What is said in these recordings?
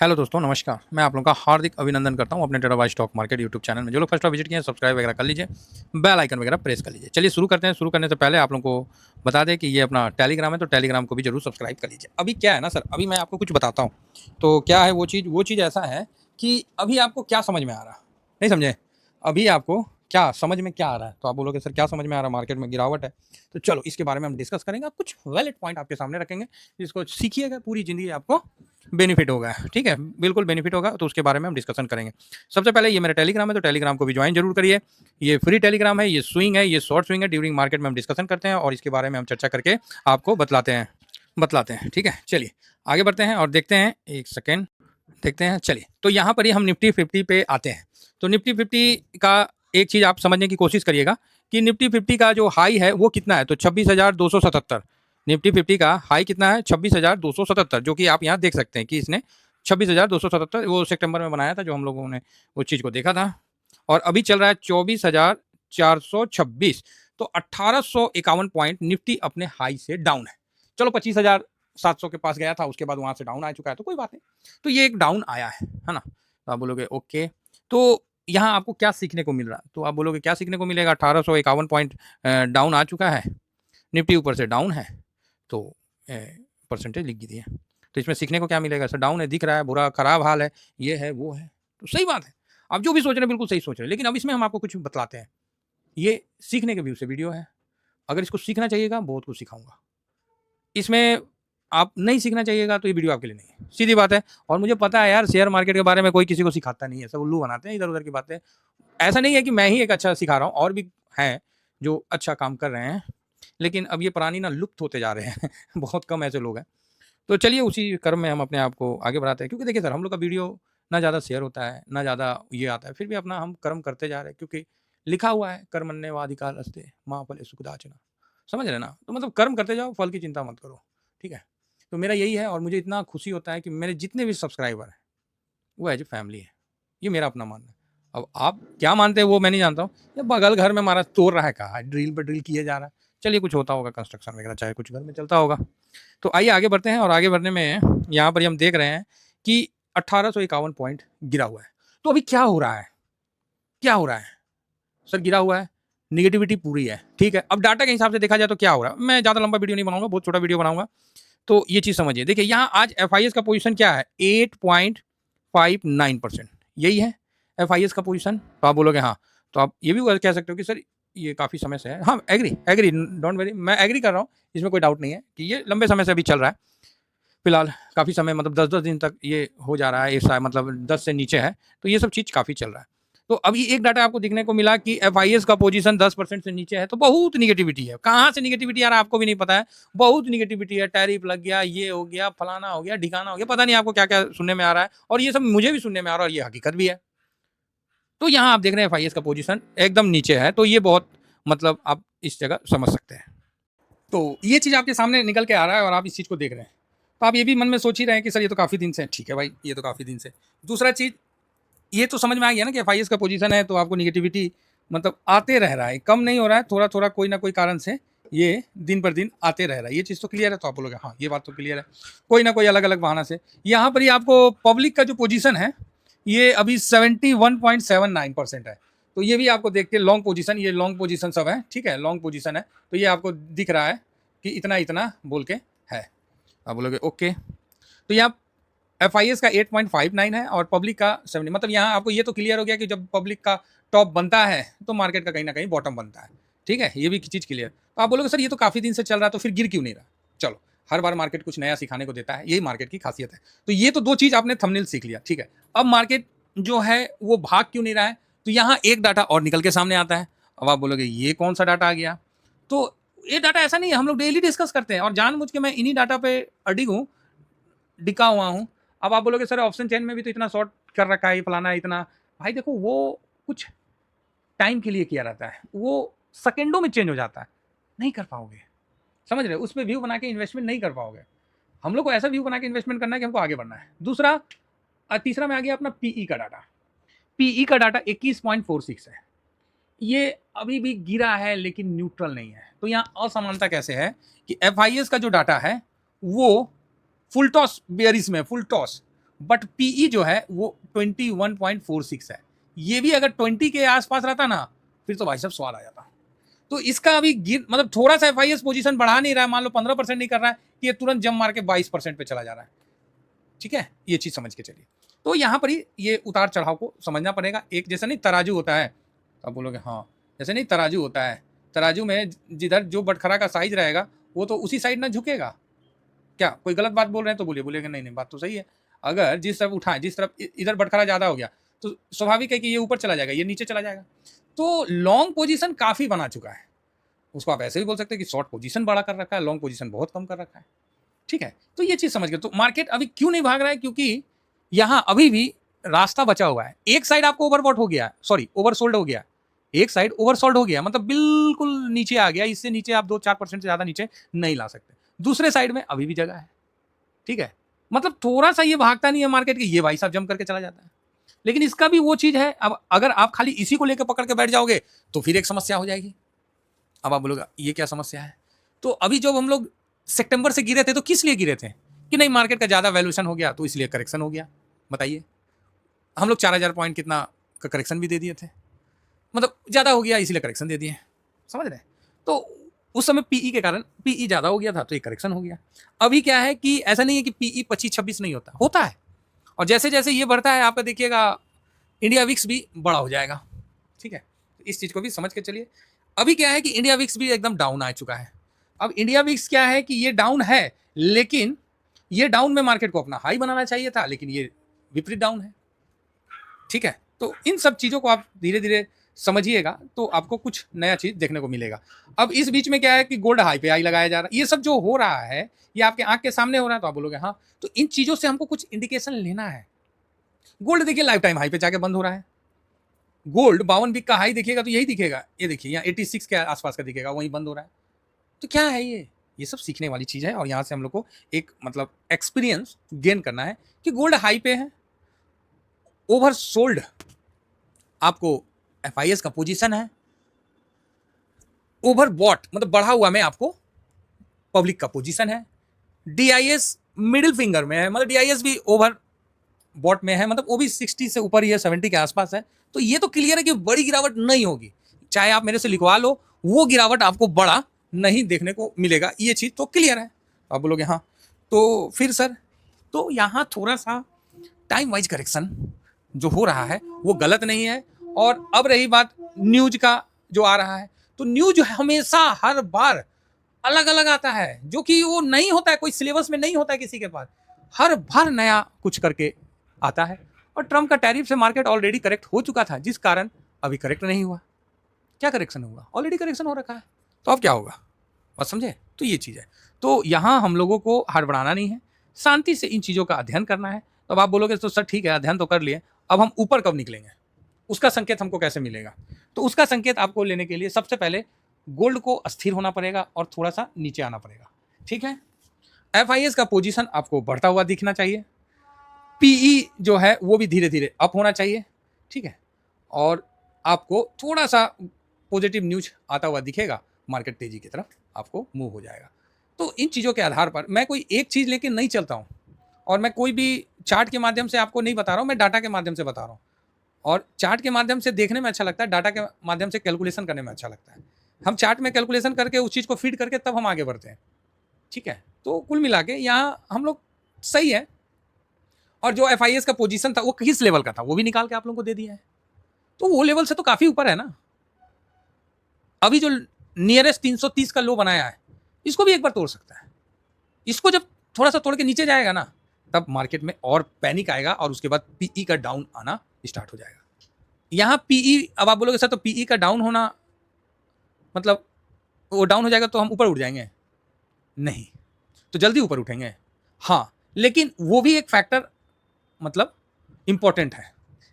Hello दोस्तों, नमस्कार। मैं आप लोगों का हार्दिक अभिनंदन करता हूं अपने टेराबाई स्टॉक मार्केट यूट्यूब चैनल में। जो लोग फर्स्ट बार विजिट किए हैं, सब्सक्राइब वगैरह कर लीजिए, बेल आइकन वगैरह प्रेस कर लीजिए। चलिए शुरू करते हैं। शुरू करने से पहले आप लोगों को बता दें कि ये अपना टेलीग्राम है, तो टेलीग्राम को भी जरूर सब्सक्राइब कर लीजिए। अभी क्या है ना सर, अभी मैं आपको कुछ बताता हूँ। तो क्या है वो चीज़ ऐसा है कि अभी आपको क्या समझ में आ रहा, नहीं समझे? अभी आपको क्या समझ में क्या आ रहा है? तो आप बोलोगे सर क्या समझ में आ रहा है, मार्केट में गिरावट है। तो चलो इसके बारे में हम डिस्कस करेंगे, कुछ वैलिड पॉइंट आपके सामने रखेंगे, जिसको सीखिएगा पूरी ज़िंदगी आपको बेनिफिट होगा। ठीक है, बिल्कुल बेनिफिट होगा, तो उसके बारे में हम डिस्कशन करेंगे। सबसे पहले ये मेरा टेलीग्राम है, तो टेलीग्राम को भी ज्वाइन जरूर करिए। ये फ्री टेलीग्राम है, ये स्विंग है, ये शॉर्ट स्विंग है। ड्यूरिंग मार्केट में हम डिस्कशन करते हैं और इसके बारे में हम चर्चा करके आपको बतलाते हैं। ठीक है, चलिए आगे बढ़ते हैं और देखते हैं। एक सेकेंड, देखते हैं। चलिए, तो यहाँ पर ही हम निफ्टी 50 पे आते हैं। तो निफ्टी 50 का एक चीज़ आप समझने की कोशिश करिएगा कि निफ्टी 50 का जो हाई है वो कितना है। तो 26,277 निफ्टी 50 का हाई कितना है, 26,277, जो कि आप यहाँ देख सकते हैं कि इसने 26,277 वो सितंबर में बनाया था, जो हम लोगों ने उस चीज़ को देखा था। और अभी चल रहा है 24,426। तो 1851 पॉइंट निफ्टी अपने हाई से डाउन है। चलो 25,700 के पास गया था, उसके बाद वहां से डाउन आ चुका है, तो कोई बात नहीं। तो ये एक डाउन आया है ना। तो आप बोलोगे ओके, तो यहाँ आपको क्या सीखने को मिल रहा है? तो आप बोलोगे क्या सीखने को मिलेगा, 1851 पॉइंट डाउन आ चुका है, निफ्टी ऊपर से डाउन है, तो परसेंटेज लिख दीजिए। तो इसमें सीखने को क्या मिलेगा सर? डाउन है, दिख रहा है, बुरा खराब हाल है, ये है वो है, तो सही बात है। आप जो भी सोच रहे हैं बिल्कुल सही सोच रहे हैं, लेकिन अब इसमें हम आपको कुछ बतलाते हैं। ये सीखने के व्यू से वीडियो है। अगर इसको सीखना चाहिएगा, बहुत कुछ सिखाऊंगा इसमें। आप नहीं सीखना चाहिएगा तो ये वीडियो आपके लिए नहीं है, सीधी बात है। और मुझे पता है यार, शेयर मार्केट के बारे में कोई किसी को सिखाता नहीं है, सब उल्लू बनाते हैं इधर उधर की बातें। ऐसा नहीं है कि मैं ही एक अच्छा सिखा रहा हूँ, और भी हैं जो अच्छा काम कर रहे हैं, लेकिन अब ये पुरानी ना लुप्त होते जा रहे हैं बहुत कम ऐसे लोग हैं। तो चलिए उसी क्रम में हम अपने आप को आगे बढ़ाते हैं, क्योंकि देखिए सर, हम लोग का वीडियो ना ज़्यादा शेयर होता है, ना ज़्यादा ये आता है, फिर भी अपना हम कर्म करते जा रहे हैं, क्योंकि लिखा हुआ है कर्मण्येवाधिकार अस्ते माँ फले सुखदाचना। समझ रहे ना? तो मतलब कर्म करते जाओ, फल की चिंता मत करो। ठीक है? तो मेरा यही है, और मुझे इतना खुशी होता है कि मेरे जितने भी सब्सक्राइबर हैं, वो एज ए फैमिली है। ये मेरा अपना मानना है। अब आप क्या मानते हैं वो मैं नहीं जानता हूँ। ये बगल घर में हमारा तोड़ रहा है, कहा ड्रिल पर ड्रिल किए जा रहा है। चलिए कुछ होता होगा, कंस्ट्रक्शन वगैरह, चाहे कुछ घर में चलता होगा। तो आइए आगे बढ़ते हैं, और आगे बढ़ने में यहाँ पर हम देख रहे हैं कि 1851 पॉइंट गिरा हुआ है। तो अभी क्या हो रहा है? क्या हो रहा है सर? गिरा हुआ है, निगेटिविटी पूरी है। ठीक है, अब डाटा के हिसाब से देखा जाए तो क्या हो रहा है। मैं ज़्यादा लंबा वीडियो नहीं बनाऊंगा, बहुत छोटा वीडियो बनाऊंगा। तो ये चीज़ समझिए। देखिए यहाँ आज एफ का पोजीशन क्या है, 8.59%। यही है एफ का पोजीशन। तो आप बोलोगे हाँ, तो आप ये भी कह सकते हो कि सर ये काफ़ी समय से है। हाँ, एग्री एग्री, डोंट वेरी, मैं एग्री कर रहा हूँ। इसमें कोई डाउट नहीं है कि ये लंबे समय से अभी चल रहा है। फिलहाल काफ़ी समय, मतलब 10-10 दिन तक ये हो जा रहा है, ऐसा मतलब 10 से नीचे है। तो ये सब चीज़ काफ़ी चल रहा है। तो अभी एक डाटा आपको दिखने को मिला कि एफ का पोजीशन 10% से नीचे है, तो बहुत निगेटिविटी है। कहाँ से निगेटिविटी आ रहा है आपको भी नहीं पता है। बहुत निगेटिविटी है, टैरिफ लग गया, ये हो गया, फलाना हो गया, ढिकाना हो गया, पता नहीं आपको क्या क्या सुनने में आ रहा है, और ये सब मुझे भी सुनने में आ रहा है, और ये हकीकत भी है। तो यहाँ आप देख रहे हैं एफ का पोजीशन एकदम नीचे है, तो ये बहुत, मतलब आप इस जगह समझ सकते हैं। तो ये चीज़ आपके सामने निकल के आ रहा है, और आप इस चीज़ को देख रहे हैं। तो आप ये भी मन में सोच ही रहे हैं कि सर ये तो काफ़ी दिन से है। ठीक है भाई, ये तो काफ़ी दिन से। दूसरा चीज़, ये तो समझ में आ गया ना कि एफ का पोजीशन है, तो आपको निगेटिविटी मतलब आते रह रहा है, कम नहीं हो रहा है, थोड़ा थोड़ा कोई ना कोई कारण से ये दिन पर दिन आते रह रहा है। ये चीज़ तो क्लियर है। तो आप बोलोगे हाँ, ये बात तो क्लियर है, कोई ना कोई अलग अलग बहाना से। यहाँ पर ही आपको पब्लिक का जो पोजीशन है, ये अभी 71.79% है। तो ये भी आपको देख के लॉन्ग पोजीशन, ये लॉन्ग पोजीशन सब है। ठीक है, लॉन्ग पोजीशन है, तो ये आपको दिख रहा है कि इतना इतना बोल के है। आप बोलोगे ओके। तो यहाँ एफ का 8.59 है और पब्लिक का 70, मतलब यहाँ आपको ये तो क्लियर हो गया कि जब पब्लिक का टॉप बनता है तो मार्केट का कहीं ना कहीं बॉटम बनता है। ठीक है, ये भी चीज़ क्लियर। तो आप बोलोगे सर ये तो काफ़ी दिन से चल रहा है, तो फिर गिर क्यों नहीं रहा? चलो, हर बार मार्केट कुछ नया सिखाने को देता है, यही मार्केट की खासियत है। तो ये तो दो चीज़ आपने थंबनेल सीख लिया। ठीक है, अब मार्केट जो है वो भाग क्यों नहीं रहा है? तो यहाँ एक डाटा और निकल के सामने आता है। अब आप बोलोगे ये कौन सा डाटा आ गया? तो ये डाटा ऐसा नहीं है, हम लोग डेली डिस्कस करते हैं, और जानबूझ के मैं इन्हीं डाटा पे अडिग हूँ, डिका हुआ हूँ। अब आप बोलोगे सर ऑप्शन चेन में भी तो इतना शॉर्ट कर रखा है, फलाना है इतना। भाई देखो, वो कुछ टाइम के लिए किया रहता है, वो सेकंडों में चेंज हो जाता है, नहीं कर पाओगे। समझ रहे हो? उस पर व्यू बना के इन्वेस्टमेंट नहीं कर पाओगे। हम लोग को ऐसा व्यू बना के इन्वेस्टमेंट करना है कि हमको आगे बढ़ना है। दूसरा, तीसरा में आ गया अपना पीई का डाटा। पीई का डाटा 21.46 है। ये अभी भी गिरा है, लेकिन न्यूट्रल नहीं है। तो यहाँ असमानता कैसे है कि एफ का जो डाटा है वो फुल टॉस बेयरिश में, फुल टॉस, बट पीई जो है वो 21.46 है। ये भी अगर 20 के आसपास रहता ना, फिर तो भाई साहब स्वाद आ जाता। तो इसका अभी गिर मतलब थोड़ा सा एफआईएस पोजीशन बढ़ा नहीं रहा है, मान लो 15% नहीं कर रहा है, ये तुरंत जम मार के 22% पे चला जा रहा है। ठीक है, ये चीज समझ के चलिए। तो यहाँ पर ही ये उतार चढ़ाव को समझना पड़ेगा। एक जैसा नहीं तराजू होता है, तो आप बोलोगे हाँ, जैसे नहीं तराजू होता है, तराजू में जिधर जो बटखरा का साइज रहेगा वो तो उसी साइड ना झुकेगा। क्या कोई गलत बात बोल रहे हैं तो बोलिए, बोलेगा नहीं नहीं बात तो सही है। अगर जिस तरफ उठाएं, जिस तरफ इधर बटखरा ज्यादा हो गया तो स्वाभाविक है कि ये ऊपर चला जाएगा, ये नीचे चला जाएगा। तो लॉन्ग पोजीशन काफी बना चुका है, उसको आप ऐसे भी बोल सकते हैं कि शॉर्ट पोजीशन बड़ा कर रखा है, लॉन्ग पोजीशन बहुत कम कर रखा है। ठीक है, तो ये चीज समझ गए। तो मार्केट अभी क्यों नहीं भाग रहा है, क्योंकि यहां अभी भी रास्ता बचा हुआ है। एक साइड आपको ओवरबॉट हो गया, सॉरी ओवरसोल्ड हो गया, एक साइड ओवरसोल्ड हो गया, मतलब बिल्कुल नीचे आ गया। इससे नीचे आप 2-4% से ज्यादा नीचे नहीं ला सकते। दूसरे साइड में अभी भी जगह है। ठीक है, मतलब थोड़ा सा ये भागता नहीं है मार्केट के, ये भाई साहब जम करके चला जाता है। लेकिन इसका भी वो चीज है, अब अगर आप खाली इसी को लेकर पकड़ के बैठ जाओगे तो फिर एक समस्या हो जाएगी। अब आप बोलोगे ये क्या समस्या है। तो अभी जब हम लोग सितंबर से गिरे थे तो किस लिए गिरे थे, कि नहीं मार्केट का ज्यादा वैल्यूएशन हो गया तो इसलिए करेक्शन हो गया। बताइए, हम लोग 4000 पॉइंट कितना का करेक्शन भी दे दिए थे, मतलब ज्यादा हो गया इसलिए करेक्शन दे दिए, समझ रहे। तो उस समय पीई के कारण पीई ज्यादा हो गया था तो एक करेक्शन हो गया। अभी क्या है कि ऐसा नहीं है कि पीई 25-26 नहीं होता, होता है। और जैसे जैसे ये बढ़ता है आपका देखिएगा इंडिया विक्स भी बड़ा हो जाएगा। ठीक है, इस चीज को भी समझ के चलिए। अभी क्या है कि इंडिया विक्स भी एकदम डाउन आ चुका है। अब इंडिया विक्स क्या है कि ये डाउन है, लेकिन ये डाउन में मार्केट को अपना हाई बनाना चाहिए था, लेकिन ये विपरीत डाउन है। ठीक है, तो इन सब चीजों को आप धीरे धीरे समझिएगा तो आपको कुछ नया चीज देखने को मिलेगा। अब इस बीच में क्या है कि गोल्ड हाई पे हाई लगाया जा रहा है, ये सब जो हो रहा है ये आपके आंख के सामने हो रहा है, तो आप बोलोगे हाँ। तो इन चीजों से हमको कुछ इंडिकेशन लेना है। गोल्ड देखिए लाइफ टाइम हाई पे जाके बंद हो रहा है। गोल्ड 52 वीक का हाई देखिएगा तो यही दिखेगा, ये देखिए यहाँ 86 के आसपास का दिखेगा, वहीं बंद हो रहा है। तो क्या है ये सब सीखने वाली चीज है, और यहाँ से हम लोग को एक मतलब एक्सपीरियंस गेन करना है कि गोल्ड हाई पे है, ओवर सोल्ड आपको एफआईएस का पोजीशन है, ओवर बॉट मतलब बढ़ा हुआ में आपको पब्लिक का पोजीशन है, डीआईएस मिडिल फिंगर में है, मतलब डीआईएस भी ओवर बॉट में है, मतलब वो भी 60 से ऊपर ही है, 70 के आसपास है। तो ये तो क्लियर है कि बड़ी गिरावट नहीं होगी, चाहे आप मेरे से लिखवा लो, वो गिरावट आपको बड़ा नहीं देखने को मिलेगा, ये चीज तो क्लियर है। आप बोलोगे हाँ तो फिर सर, तो यहाँ थोड़ा सा टाइम वाइज करेक्शन जो हो रहा है वो गलत नहीं है। और अब रही बात न्यूज का जो आ रहा है, तो न्यूज हमेशा हर बार अलग अलग आता है, जो कि वो नहीं होता है, कोई सिलेबस में नहीं होता है किसी के पास, हर बार नया कुछ करके आता है। और ट्रम्प का टैरिफ से मार्केट ऑलरेडी करेक्ट हो चुका था, जिस कारण अभी करेक्ट नहीं हुआ। क्या करेक्शन होगा, ऑलरेडी करेक्शन हो रखा है, तो अब क्या होगा, बात समझे। तो ये चीज़ है, तो यहाँ हम लोगों को हड़बड़ाना नहीं है, शांति से इन चीज़ों का अध्ययन करना है। तो अब आप बोलोगे तो सर ठीक है अध्ययन तो कर लिए, अब हम ऊपर कब निकलेंगे, उसका संकेत हमको कैसे मिलेगा। तो उसका संकेत आपको लेने के लिए सबसे पहले गोल्ड को अस्थिर होना पड़ेगा और थोड़ा सा नीचे आना पड़ेगा। ठीक है, एफआईएस का पोजीशन आपको बढ़ता हुआ दिखना चाहिए, पीई जो है वो भी धीरे धीरे अप होना चाहिए। ठीक है, और आपको थोड़ा सा पॉजिटिव न्यूज आता हुआ दिखेगा, मार्केट तेजी की तरफ आपको मूव हो जाएगा। तो इन चीज़ों के आधार पर मैं कोई एक चीज़ लेके नहीं चलता हूँ, और मैं कोई भी चार्ट के माध्यम से आपको नहीं बता रहा हूँ, मैं डाटा के माध्यम से बता रहा हूँ। और चार्ट के माध्यम से देखने में अच्छा लगता है, डाटा के माध्यम से कैलकुलेशन करने में अच्छा लगता है। हम चार्ट में कैलकुलेशन करके उस चीज़ को फीड करके तब हम आगे बढ़ते हैं। ठीक है, तो कुल मिला के यहाँ हम लोग सही है। और जो एफआईएस का पोजीशन था वो किस लेवल का था वो भी निकाल के आप लोगों को दे दिया है, तो वो लेवल से तो काफ़ी ऊपर है ना। अभी जो नियरेस्ट 330 का लो बनाया है, इसको भी एक बार तोड़ सकता है। इसको जब थोड़ा सा तोड़ के नीचे जाएगा ना, तब मार्केट में और पैनिक आएगा, और उसके बाद पीई का डाउन आना स्टार्ट हो जाएगा। यहाँ पीई, अब आप बोलोगे सर तो पीई का डाउन होना मतलब वो डाउन हो जाएगा तो हम ऊपर उठ जाएंगे, नहीं तो जल्दी ऊपर उठेंगे हाँ, लेकिन वो भी एक फैक्टर मतलब इंपॉर्टेंट है।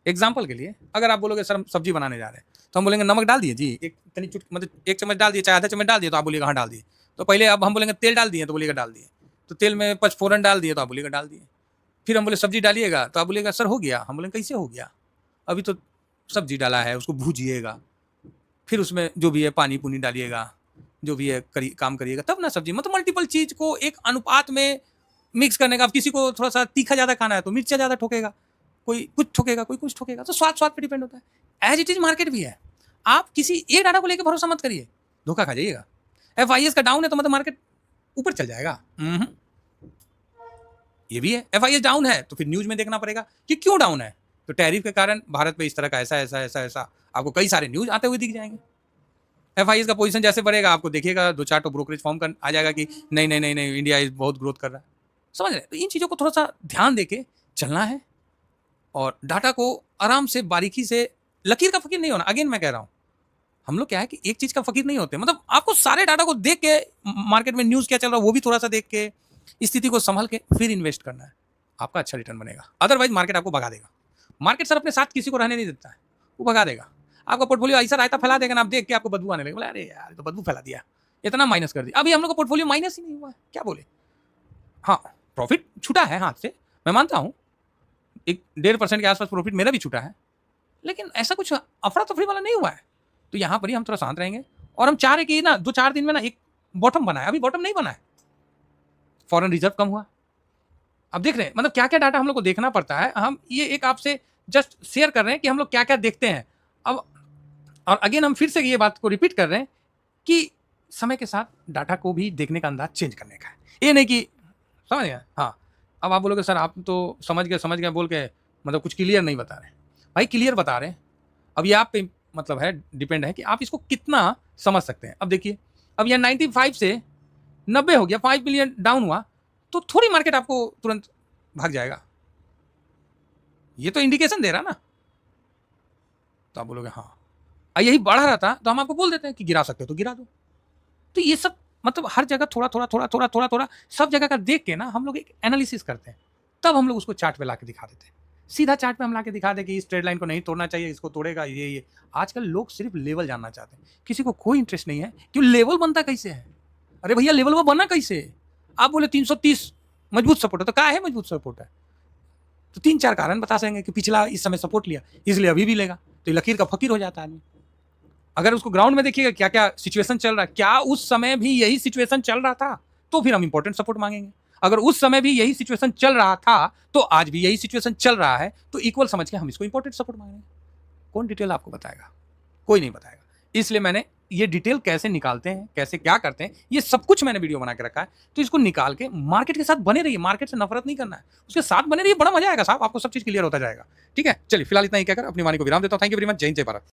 एग्जाम्पल के लिए अगर आप बोलोगे सर हम सब्जी बनाने जा रहे हैं, तो हम बोलेंगे नमक डाल दिए जी, एक तनी मतलब 1 चम्मच डाल दिए, चाहे आधा चम्मच डाल दिए, तो आप बोलिएगा हाँ डाल दिए। तो पहले अब हम बोलेंगे तेल डाल दिए, तो बोलिएगा डाल दिए। तो तेल में पचफोरन डाल दिए, तो आप बोलिएगा डाल दिए। फिर हम बोले सब्जी डालिएगा, तो आप बोलिएगा सर हो गया। हम बोलेंगे कैसे हो गया, अभी तो सब्जी डाला है, उसको भूजिएगा, फिर उसमें जो भी है पानी पुनी डालिएगा, जो भी है काम करिएगा, तब ना सब्जी। मतलब मल्टीपल चीज़ को एक अनुपात में मिक्स करने का। अब किसी को थोड़ा सा तीखा ज़्यादा खाना है तो मिर्चा ज़्यादा ठोकेगा, कोई कुछ ठोकेगा, कोई कुछ ठोकेगा। तो स्वाद स्वाद पे डिपेंड होता है। एज इट इज मार्केट भी है। आप किसी एक डाटा को लेकर भरोसा मत करिए, धोखा खा जाइएगा। FIS का डाउन है तो मतलब मार्केट ऊपर चल जाएगा? ये भी है। FIS डाउन है तो फिर न्यूज में देखना पड़ेगा कि क्यों डाउन है। तो टैरिफ के कारण भारत पे इस तरह का ऐसा ऐसा ऐसा ऐसा आपको कई सारे न्यूज आते हुए दिख जाएंगे। FIS का पोजीशन जैसे बढ़ेगा आपको देखिएगा 2-4 तो ब्रोकरेज फॉर्म कर आ जाएगा कि नहीं नहीं नहीं नहीं इंडिया इज बहुत ग्रोथ कर रहा है। समझ रहे? तो इन चीज़ों को थोड़ा सा ध्यान देके चलना है और डाटा को आराम से बारीकी से, लकीर का फकीर नहीं होना। अगेन मैं कह रहा हूँ, हम लोग क्या है कि एक चीज़ का फकीर नहीं होते, मतलब आपको सारे डाटा को देख के, मार्केट में न्यूज़ क्या चल रहा है वो भी थोड़ा सा देख के, स्थिति को संभल के फिर इन्वेस्ट करना है, आपका अच्छा रिटर्न बनेगा। अदरवाइज मार्केट आपको भगा देगा। मार्केट सर अपने साथ किसी को रहने नहीं देता है, वो भगा देगा। आपका पोर्टफोलियो ऐसा रायता फैला देगा ना, आप देख के आपको बदबू आने लगेगा, बोले अरे यार तो बदबू फैला दिया, इतना माइनस कर दिया। अभी हम लोग का पोर्टफोलियो माइनस ही नहीं हुआ है, क्या बोले। हाँ, प्रॉफिट छूटा है हाथ से, मैं मानता हूँ 1-1.5% के आसपास प्रॉफिट मेरा भी छूटा है, लेकिन ऐसा कुछ अफरा तफरी वाला नहीं हुआ है। तो यहाँ पर ही हम थोड़ा शांत रहेंगे और हम चाह रहे कि ना 2-4 दिन में ना एक बॉटम बना है। अभी बॉटम नहीं बना है, फॉरेन रिजर्व कम हुआ। अब देख रहे हैं मतलब क्या क्या डाटा हम लोग को देखना पड़ता है। हम ये एक आपसे जस्ट शेयर कर रहे हैं कि हम लोग क्या क्या देखते हैं। अब और अगेन हम फिर से ये बात को रिपीट कर रहे हैं कि समय के साथ डाटा को भी देखने का अंदाज चेंज करने का है। ये नहीं कि समझ गए। हाँ, अब आप बोलोगे सर आप तो समझ गए बोल के मतलब कुछ क्लियर नहीं बता रहे। भाई क्लियर बता रहे हैं। अब ये आप पे मतलब है, डिपेंड है कि आप इसको कितना समझ सकते हैं। अब देखिए, अब यह 95 से 90 हो गया, 5 बिलियन डाउन हुआ तो थोड़ी मार्केट आपको तुरंत भाग जाएगा। ये तो इंडिकेशन दे रहा ना। तो आप बोलोगे हाँ, यही बढ़ रहा था तो हम आपको बोल देते हैं कि गिरा सकते हो तो गिरा दो। तो ये सब मतलब हर जगह थोड़ा थोड़ा थोड़ा थोड़ा थोड़ा थोड़ा सब जगह का देख के ना हम लोग एक एनालिसिस करते हैं, तब हम लोग उसको चार्ट पे ला के दिखा देते हैं। सीधा चार्ट पे हम ला के दिखा दें कि इस ट्रेड लाइन को नहीं तोड़ना चाहिए, इसको तोड़ेगा ये। आजकल लोग सिर्फ लेवल जानना चाहते हैं, किसी को कोई इंटरेस्ट नहीं है कि लेवल बनता कैसे है। अरे भैया लेवल वो बना कैसे। आप बोले 330 मजबूत सपोर्ट है, तो क्या है मजबूत सपोर्ट है। तो 3-4 कारण बता सकेंगे कि पिछला इस समय सपोर्ट लिया इसलिए अभी भी लेगा। तो लकीर का फकीर हो जाता है आदमी। अगर उसको ग्राउंड में देखिएगा क्या क्या सिचुएशन चल रहा है, क्या उस समय भी यही सिचुएशन चल रहा था, तो फिर हम इंपॉर्टेंट सपोर्ट मांगेंगे। अगर उस समय भी यही सिचुएशन चल रहा था तो आज भी यही सिचुएशन चल रहा है, तो इक्वल समझ के हम इसको इंपॉर्टेंट सपोर्ट मांगेंगे। कौन डिटेल आपको बताएगा? कोई नहीं बताएगा। इसलिए मैंने ये डिटेल कैसे निकालते हैं, कैसे क्या करते हैं, ये सब कुछ मैंने वीडियो बना के रखा है। तो इसको निकाल के मार्केट के साथ बने रहिए, मार्केट से नफरत नहीं करना है, उसके साथ बने रहिए, बड़ा मजा आएगा साहब, आपको सब चीज क्लियर होता जाएगा। ठीक है, चलिए फिलहाल इतना ही कहकर अपनी वाणी को विराम देता हूं। Thank you very much. जय हिंद, जय भारत।